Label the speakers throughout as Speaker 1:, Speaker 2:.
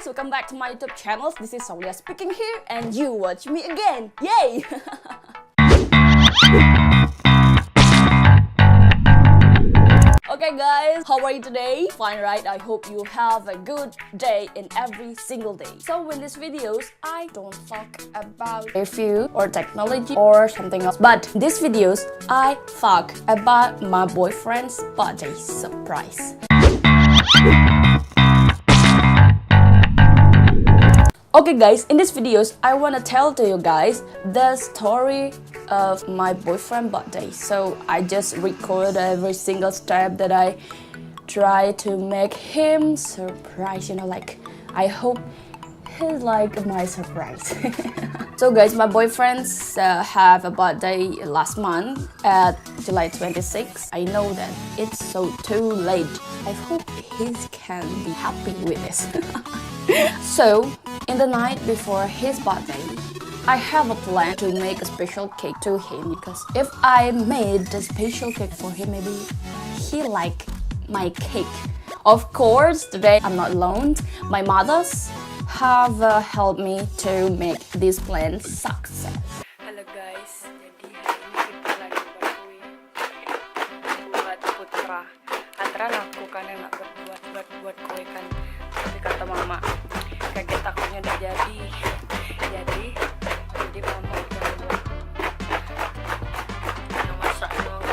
Speaker 1: guys, welcome back to my YouTube channel. This is Aulia speaking here and you watch me again. Yay! Okay guys, how are you today? Fine, right? I hope you have a good day in every single day. So in these videos, I don't talk about review or technology or something else. But these videos, I talk about my boyfriend's birthday surprise. Okay guys, in these videos, I want to tell to you guys the story of my boyfriend's birthday. So I just record every single step that I try to make him surprise. You know, like I hope he like my surprise. So guys, my boyfriend's have a birthday last month at July 26. I know that it's so too late. I hope he can be happy with this. So, in the night before his birthday, I have a plan to make a special cake to him because if I made the special cake for him, maybe he like my cake. Of course, today I'm not alone. My mothers have helped me to make this plan success.
Speaker 2: Halo guys, jadi hari ini kita lagi buat Putra. Antara aku karena nak buat kue kan, tapi kata mama kaget takutnya udah jadi mama udah buat yang masak doang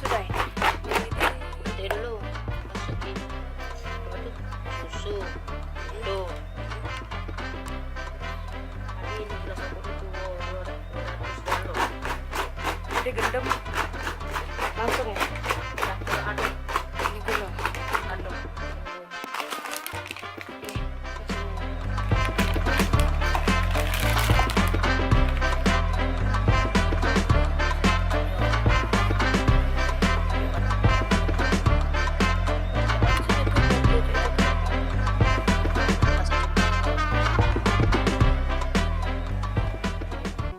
Speaker 2: sudah ya dulu masukin susu tuh hari ini gelas aku itu 200 dulu jadi gendam langsung ya aduk ini gula aduk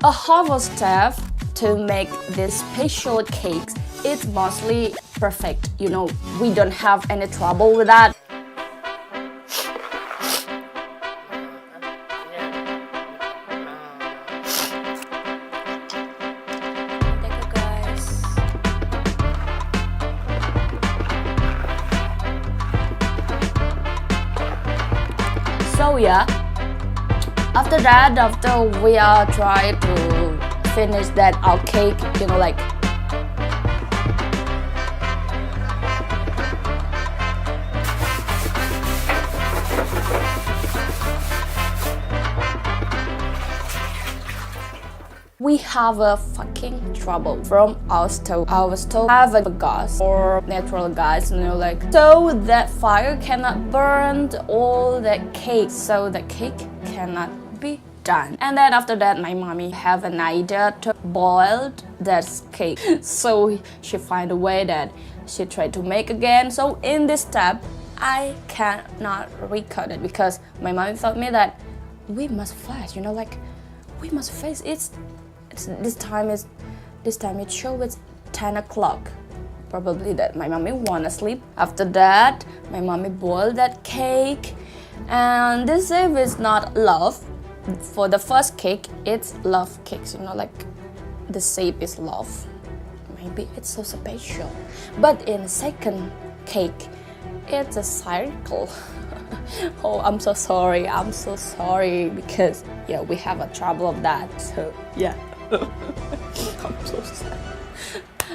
Speaker 1: A half a step to make this special cakes. It's mostly perfect. You know, we don't have any trouble with that. Thank you guys. So yeah. After that, after we are trying to finish that our cake, you know, like we have a fucking trouble from our stove. Our stove have a gas or natural gas, you know, like so that fire cannot burn all that cake, so the cake cannot be done. And then after that, my mommy have an idea to boil that cake. So she find a way that she tried to make again. So in this step, I cannot record it because my mommy told me that we must fast. You know, like we must face it. This time it show it's 10 o'clock. Probably that my mommy wanna sleep. After that, my mommy boiled that cake, and this shape is not love. For the first cake, it's love cakes. You know, like the shape is love. Maybe it's so special. But in the second cake, it's a circle. Oh, I'm so sorry. I'm so sorry because yeah, we have a trouble of that. So yeah. I'm so sad.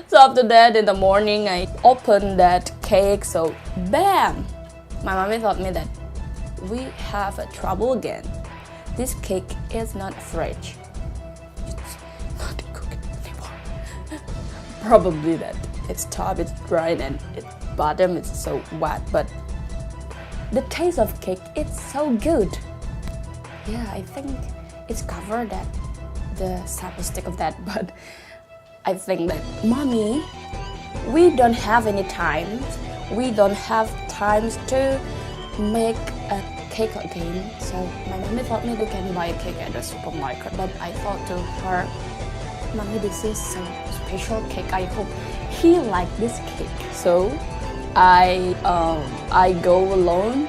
Speaker 1: So after that, in the morning, I opened that cake. So bam! My mommy told me that we have a trouble again. This cake is not fresh. It's not cooked anymore. Probably that its top is dry and its bottom is so wet. But the taste of cake, it's so good. Yeah, I think it's covered that the sampe stick of that, but I think that mommy, we don't have any time. We don't have times to make a cake again. So my mommy told me we can buy a cake at the supermarket, but I thought to her, mommy, this is a special cake. I hope he like this cake. So I go alone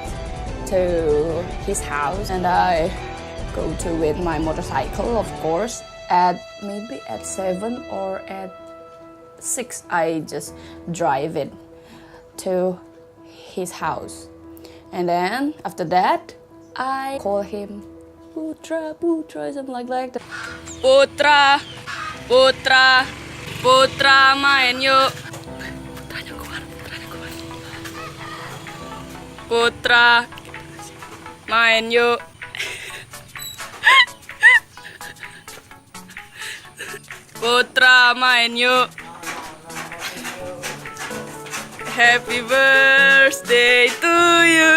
Speaker 1: to his house, and I go to with my motorcycle, of course. At maybe at 7 or at 6, I just drive it to his house, and then after that I call him Putra, Putra, something like that.
Speaker 2: Putra, Putra, Putra main yuk. Putranya keluar, putranya keluar. Putra, main yuk. Putra main yuk. Happy birthday to you.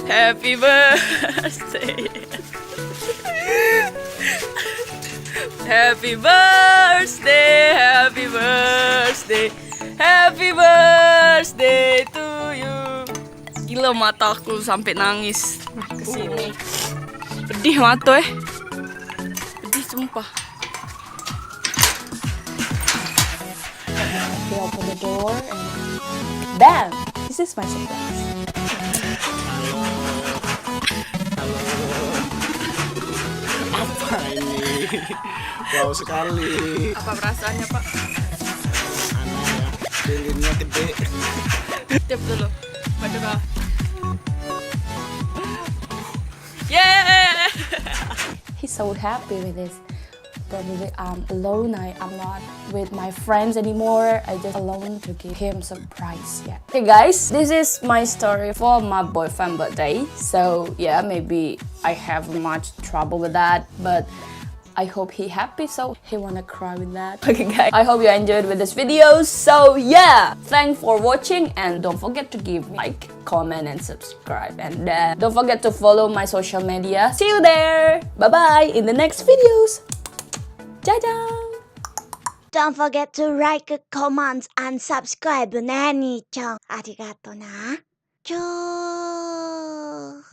Speaker 2: Happy birthday. Happy birthday, happy birthday, happy birthday to you. Gila, mataku sampai nangis kesini. Pedih mata pedih sumpah.
Speaker 1: He opened the door and bam! This is my surprise.
Speaker 3: Apa ini? Wow sekali.
Speaker 2: Apa perasaannya, Pak?
Speaker 3: Aneh ya, lilinnya gede.
Speaker 2: Tiap dulu. Padahal. Yeah!
Speaker 1: He's so happy with this. Probably I'm alone. I'm not with my friends anymore. I just alone to give him surprise. Yeah. Hey guys, this is my story for my boyfriend birthday. So yeah, maybe I have much trouble with that, but I hope he happy, so he wanna cry with that. Okay guys, I hope you enjoyed with this video. So yeah, thanks for watching, and don't forget to give me like, comment, and subscribe. And don't forget to follow my social media. See you there. Bye bye in the next videos. Dadah.
Speaker 4: Don't forget to like, comment, and subscribe ね、兄ちゃん。ありがとな。ちょー。